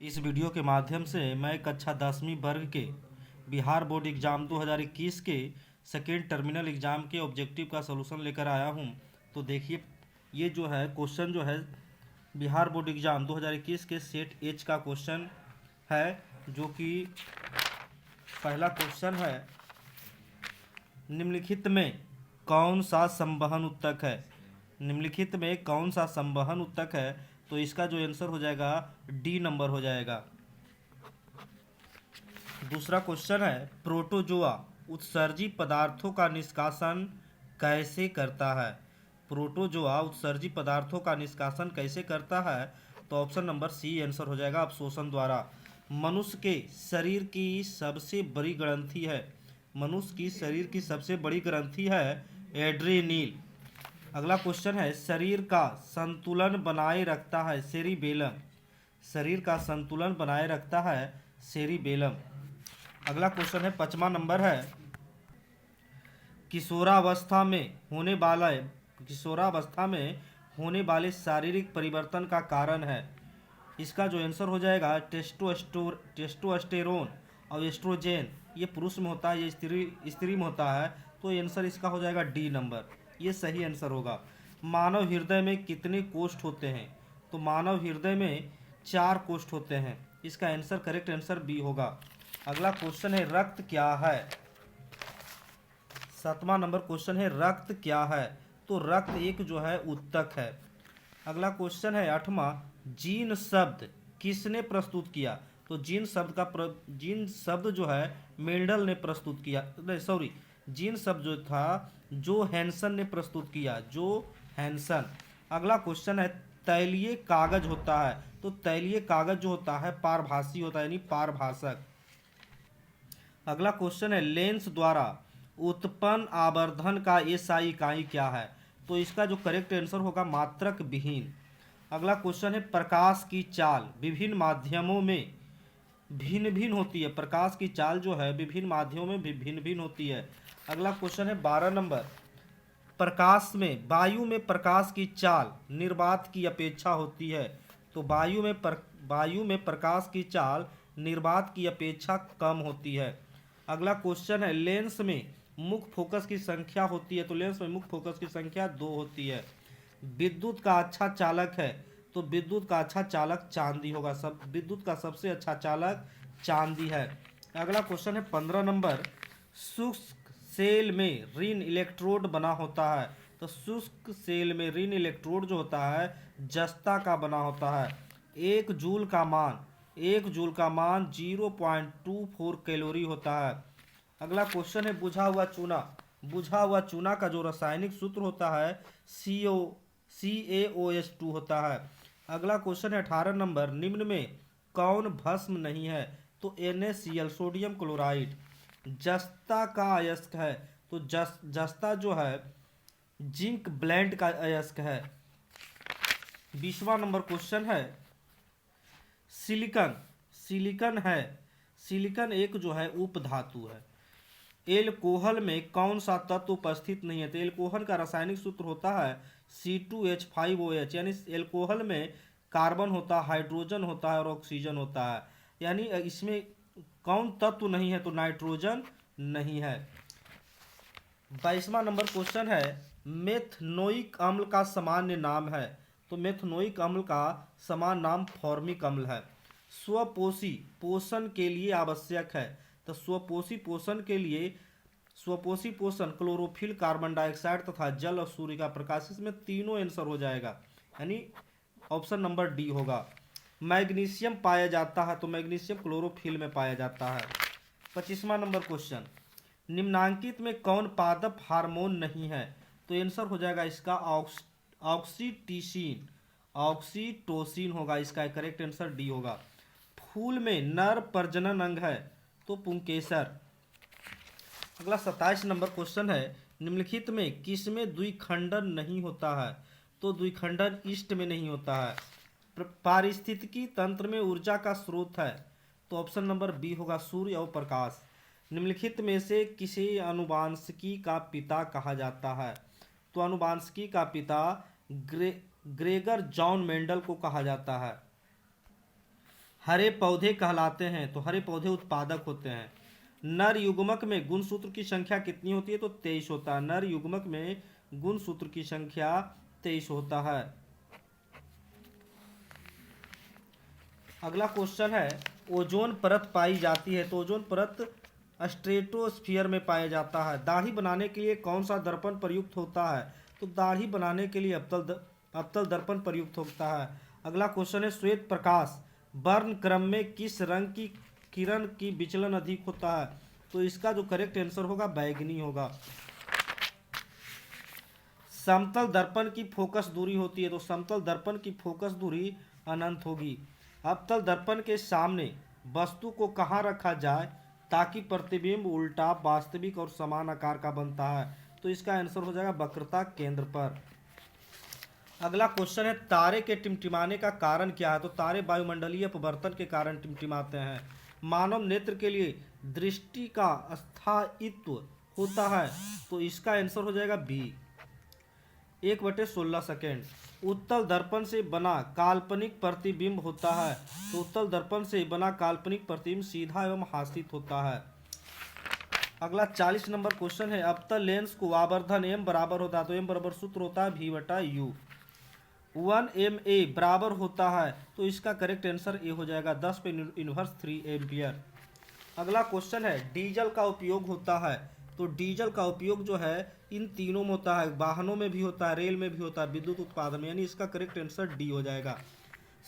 इस वीडियो के माध्यम से मैं कक्षा 10वीं वर्ग के बिहार बोर्ड एग्ज़ाम 2021 के सेकेंड टर्मिनल एग्ज़ाम के ऑब्जेक्टिव का सलूशन लेकर आया हूं। तो देखिए, ये जो है क्वेश्चन जो है बिहार बोर्ड एग्ज़ाम 2021 के सेट एच का क्वेश्चन है, जो कि पहला क्वेश्चन है, निम्नलिखित में कौन सा संवहन उत्तक है। निम्नलिखित में कौन सा संवहन उत्तक है, तो इसका जो आंसर हो जाएगा डी नंबर हो जाएगा। दूसरा क्वेश्चन है, प्रोटोजोआ उत्सर्जी पदार्थों का निष्कासन कैसे करता है। प्रोटोजोआ उत्सर्जी पदार्थों का निष्कासन कैसे करता है, तो ऑप्शन नंबर सी आंसर हो जाएगा, अवशोषण द्वारा। मनुष्य के शरीर की सबसे बड़ी ग्रंथि है, मनुष्य की शरीर की सबसे बड़ी ग्रंथि है एड्रेनिल। अगला क्वेश्चन है, शरीर का संतुलन बनाए रखता है सेरिबेलम। शरीर का संतुलन बनाए रखता है सेरिबेलम। अगला क्वेश्चन है, 5वां नंबर है, किशोरावस्था में होने वाले शारीरिक परिवर्तन का कारण है। इसका जो आंसर हो जाएगा टेस्टोस्टेरोन और एस्ट्रोजेन। ये पुरुष में होता है, ये स्त्री में होता है, तो आंसर इसका हो जाएगा डी नंबर। ये सही आंसर होगा। मानव हृदय में कितने कोष्ठ होते हैं, तो मानव हृदय में 4 कोष्ठ होते हैं। इसका आंसर करेक्ट आंसर बी होगा। अगला क्वेश्चन है, रक्त क्या है। 7वां नंबर क्वेश्चन है, रक्त क्या है, तो रक्त एक जो है उत्तक है। अगला क्वेश्चन है 8वां, जीन शब्द किसने प्रस्तुत किया, तो जीन शब्द जो है मेंडल ने प्रस्तुत किया, नहीं सॉरी, जीन शब्द जो था जो हैंसन ने प्रस्तुत किया, जो हैंसन। अगला क्वेश्चन है, तैलीय कागज होता है, तो तैलीय कागज जो होता है पारभासी होता है, यानी पारभाषक। अगला क्वेश्चन है, लेंस द्वारा उत्पन्न आवर्धन का एसआई इकाई क्या है, तो इसका जो करेक्ट आंसर होगा मात्रक विहीन। अगला क्वेश्चन है, प्रकाश की चाल विभिन्न माध्यमों में भिन्न भिन्न होती है। प्रकाश की चाल जो है विभिन्न माध्यमों में भी भिन्न भिन्न होती है। अगला क्वेश्चन है 12 नंबर, वायु में प्रकाश की चाल निर्वात की अपेक्षा होती है, तो वायु में प्रकाश की चाल निर्वात की अपेक्षा कम होती है। अगला क्वेश्चन है, लेंस में मुख्य फोकस की संख्या होती है, तो लेंस में मुख्य फोकस की संख्या 2 होती है। विद्युत का अच्छा चालक है, तो विद्युत का अच्छा चालक चांदी होगा। विद्युत का सबसे अच्छा चालक चांदी है। अगला क्वेश्चन है 15 नंबर, शुष्क सेल में ऋण इलेक्ट्रोड बना होता है, तो शुष्क सेल में ऋण इलेक्ट्रोड जो होता है जस्ता का बना होता है। एक जूल का मान 0.24 कैलोरी होता है। अगला क्वेश्चन है, बुझा हुआ चूना का जो रासायनिक सूत्र होता है CaOH2 होता है। अगला क्वेश्चन है 18 नंबर, निम्न में कौन भस्म नहीं है, तो NaCl सोडियम क्लोराइड। जस्ता का अयस्क है, तो जस्ता जो है जिंक ब्लेंड का अयस्क है। 20वां नंबर क्वेश्चन है, सिलिकन एक जो है उपधातु है। एल्कोहल में कौन सा तत्व उपस्थित नहीं है, तो एल्कोहल का रासायनिक सूत्र होता है C2H5OH, यानी एल्कोहल में कार्बन होता है, हाइड्रोजन होता है और ऑक्सीजन होता है, यानी इसमें कौन तत्व नहीं है, तो नाइट्रोजन नहीं है। 22वां नंबर क्वेश्चन है, मेथनोइक अम्ल का सामान्य नाम है, तो मेथनोइक अम्ल का सामान्य नाम फॉर्मिक अम्ल है। स्वपोषी पोषण के लिए आवश्यक है, तो स्वपोषी पोषण क्लोरोफिल, कार्बन डाइऑक्साइड तथा जल और सूर्य का प्रकाश, इसमें तीनों आंसर हो जाएगा, यानी ऑप्शन नंबर डी होगा। मैग्नीशियम पाया जाता है, तो मैग्नीशियम क्लोरोफिल में पाया जाता है। 25वां नंबर क्वेश्चन, निम्नांकित में कौन पादप हार्मोन नहीं है, तो आंसर हो जाएगा इसका ऑक्सीटोसिन होगा। इसका करेक्ट आंसर डी होगा। फूल में नर प्रजनन अंग है, तो पुंकेसर। अगला 27 नंबर क्वेश्चन है, निम्नलिखित में किसमें द्विखंडन नहीं होता है, तो द्विखंडन ईस्ट में नहीं होता है। पारिस्थितिकी तंत्र में ऊर्जा का स्रोत है, तो ऑप्शन नंबर बी होगा, सूर्य और प्रकाश। निम्नलिखित में से किसे अनुवांशिकी का पिता कहा जाता है, तो अनुवांशिकी का पिता ग्रेगर जॉन मेंडल को कहा जाता है। हरे पौधे कहलाते हैं? तो हरे पौधे उत्पादक होते हैं। नर युग्मक में गुणसूत्र की संख्या कितनी होती है? तो 23 होता है। नर युग्मक में गुणसूत्र की संख्या 23 होता है। अगला क्वेश्चन है, ओजोन परत पाई जाती है? तो ओजोन परत स्ट्रेटोस्फीयर में पाया जाता है। दाढ़ी बनाने के लिए कौन सा दर्पण प्रयुक्त होता है? तो दाढ़ी बनाने के लिए अवतल दर्पण प्रयुक्त होता है। अगला क्वेश्चन है, श्वेत प्रकाश वर्ण क्रम में किस रंग की किरण की विचलन अधिक होता है? तो इसका जो करेक्ट आंसर होगा बैगनी होगा। समतल दर्पण की फोकस दूरी होती है? तो समतल दर्पण की फोकस दूरी अनंत होगी। अवतल दर्पण के सामने वस्तु को कहाँ रखा जाए ताकि प्रतिबिंब उल्टा, वास्तविक और समान आकार का बनता है? तो इसका आंसर हो जाएगा वक्रता केंद्र पर। अगला क्वेश्चन है, तारे के टिमटिमाने का कारण क्या है? तो तारे वायुमंडलीय अपवर्तन के कारण टिमटिमाते हैं। मानव नेत्र के लिए दृष्टि का स्थायित्व होता है? तो इसका आंसर हो जाएगा बी, 1/16 सेकेंड। उत्तल दर्पण से बना काल्पनिक प्रतिबिंब होता है? तो उत्तल दर्पण से बना काल्पनिक प्रतिबिंब सीधा एवं हासित होता है। अगला 40 नंबर क्वेश्चन है, अवतल लेंस को आवर्धन m बराबर होता है? तो m बराबर सूत्र होता है v/u। 1 ma बराबर होता है? तो इसका करेक्ट आंसर ए हो जाएगा, 10⁻³ एम्पियर। अगला क्वेश्चन है, डीजल का उपयोग होता है? तो डीजल का उपयोग जो है इन तीनों में होता है, वाहनों में भी होता है, रेल में भी होता है, विद्युत उत्पादन में, यानी इसका करेक्ट आंसर डी हो जाएगा।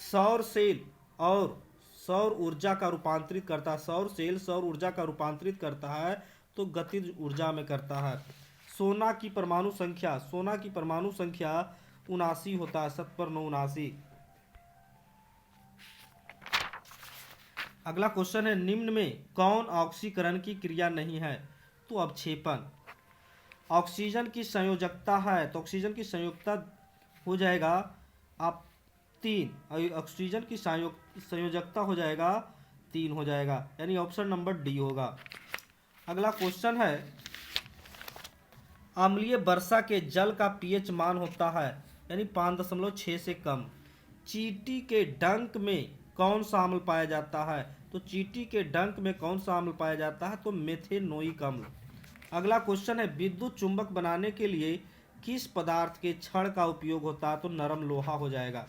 सौर सेल और सौर ऊर्जा का रूपांतरित करता है? सौर सेल सौर ऊर्जा का रूपांतरित करता है तो गतिज ऊर्जा में करता है। सोना की परमाणु संख्या 79 होता है, 7/79। अगला क्वेश्चन है, निम्न में कौन ऑक्सीकरण की क्रिया नहीं है? तो अवक्षेपण। ऑक्सीजन की संयोजकता है? तो ऑक्सीजन की संयोजकता हो जाएगा आप 3, ऑक्सीजन की संयोजकता हो जाएगा 3 हो जाएगा, यानी ऑप्शन नंबर डी होगा। अगला क्वेश्चन है, अम्लीय वर्षा के जल का पीएच मान होता है? यानी 5.6 से कम। चींटी के डंक में कौन सा अम्ल पाया जाता है? तो चींटी के डंक में कौन सा अम्ल पाया जाता है? तो मेथेनोइक अम्ल। अगला क्वेश्चन है, विद्युत चुंबक बनाने के लिए किस पदार्थ के छड़ का उपयोग होता है? तो नरम लोहा हो जाएगा।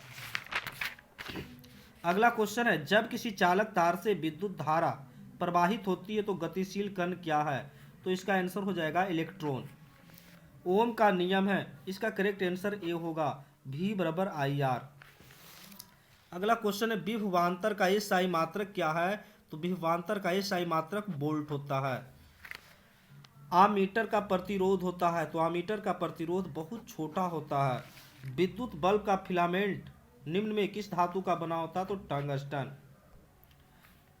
अगला क्वेश्चन है, जब किसी चालक तार से विद्युत धारा प्रवाहित होती है तो गतिशील कण क्या है? तो इसका आंसर हो जाएगा इलेक्ट्रॉन। ओम का नियम है, इसका करेक्ट आंसर ए होगा, V/IR। अगला क्वेश्चन है, विभवांतर का SI मात्रक क्या है? तो विभवांतर का SI मात्रक वोल्ट होता है। आमीटर का प्रतिरोध होता है? तो आमीटर का प्रतिरोध बहुत छोटा होता है। विद्युत बल्ब का फिलामेंट निम्न में किस धातु का बना होता है? तो टंगस्टन।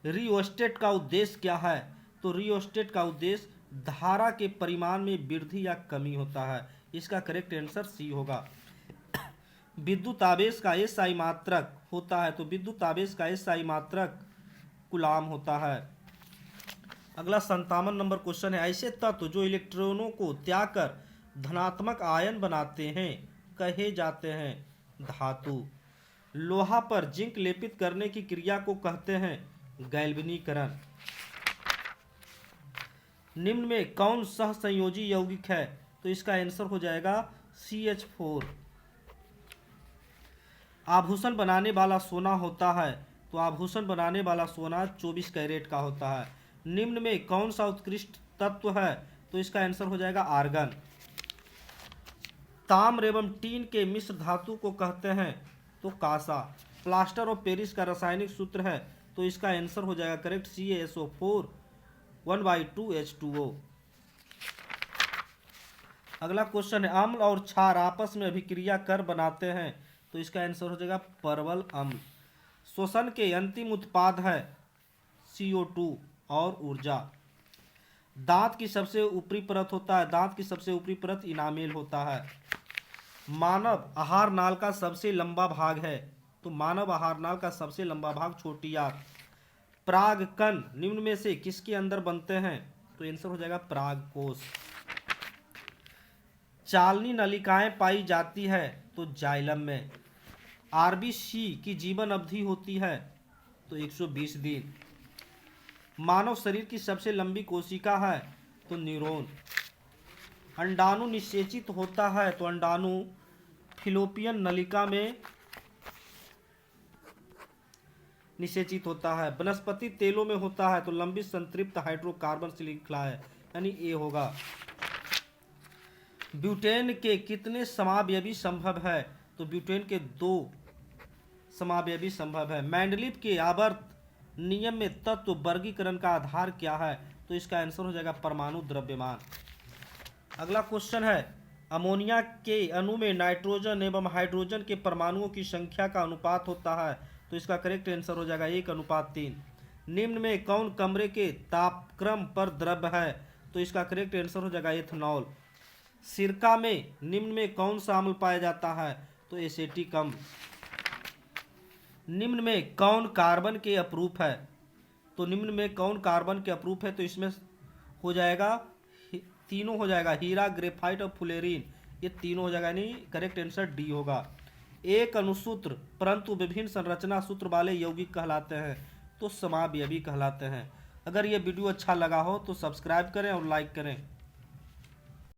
रियोस्टेट का उद्देश्य क्या है? तो रियोस्टेट का उद्देश्य धारा के परिमाण में वृद्धि या कमी होता है। इसका करेक्ट आंसर सी होगा। विद्युत आवेश का SI मात्रक होता है? तो विद्युत आवेश का SI मात्रक कूलाम होता है। अगला 57 नंबर क्वेश्चन है, ऐसे तत्व जो इलेक्ट्रॉनों को त्याग कर धनात्मक आयन बनाते हैं कहे जाते हैं? धातु। लोहा पर जिंक लेपित करने की क्रिया को कहते हैं गैल्वेनीकरण। निम्न में कौन सहसंयोजी यौगिक है? तो इसका आंसर हो जाएगा CH4। आभूषण बनाने वाला सोना होता है? तो आभूषण बनाने वाला सोना 24 कैरेट का होता है। निम्न में कौन सा उत्कृष्ट तत्व है? तो इसका आंसर हो जाएगा आर्गन। ताम्र एवं टीन के मिश्र धातु को कहते हैं? तो कांसा। प्लास्टर ऑफ पेरिस का रासायनिक सूत्र है? तो इसका आंसर हो जाएगा करेक्ट CaSO4 1/2H2O। अगला क्वेश्चन है, अम्ल और क्षार आपस में अभिक्रिया कर बनाते हैं? तो इसका आंसर हो जाएगा परवल अम्ल। श्वसन के अंतिम उत्पाद है CO2 और ऊर्जा। दांत की सबसे ऊपरी परत होता है? दांत की सबसे ऊपरी परत इनामेल होता है। मानव आहार नाल का सबसे लंबा भाग है? तो मानव आहार नाल का सबसे लंबा भाग छोटी आंत। परागकण निम्न में से किसके अंदर बनते हैं? तो आंसर हो जाएगा परागकोश। चालनी नलिकाएं पाई जाती है? तो जाइलम में। RBC की जीवन अवधि होती है? तो 120 दिन। मानव शरीर की सबसे लंबी कोशिका है तो न्यूरॉन। अंडाणु निषेचित होता है तो अंडाणु फिलोपियन नलिका में निषेचित होता है। वनस्पति तेलों में होता है तो लंबी संतृप्त हाइड्रोकार्बन श्रृंखला है, यानी ए होगा। ब्यूटेन के कितने समावयवी संभव है तो ब्यूटेन के 2 समावयवी संभव है। मेंडलीव के आवर्त नियम में तत्व वर्गीकरण का आधार क्या है तो इसका आंसर हो जाएगा परमाणु द्रव्यमान। अगला क्वेश्चन है अमोनिया के अणु में नाइट्रोजन एवं हाइड्रोजन के परमाणुओं की संख्या का अनुपात होता है तो इसका करेक्ट आंसर हो जाएगा 1:3। निम्न में कौन कमरे के तापक्रम पर द्रव है तो इसका करेक्ट आंसर हो जाएगा एथेनॉल। सिरका में निम्न में कौन सा अम्ल पाया जाता है तो एसेटिक अम्ल। निम्न में कौन कार्बन के अपरूप है तो निम्न में कौन कार्बन के अपरूप है तो इसमें हो जाएगा तीनों हो जाएगा, हीरा, ग्रेफाइट और फुलेरीन, ये तीनों हो जाएगा, यानी करेक्ट आंसर डी होगा। एक अनुसूत्र परंतु विभिन्न संरचना सूत्र वाले यौगिक कहलाते हैं तो समावयवी कहलाते हैं। अगर ये वीडियो अच्छा लगा हो तो सब्सक्राइब करें और लाइक करें।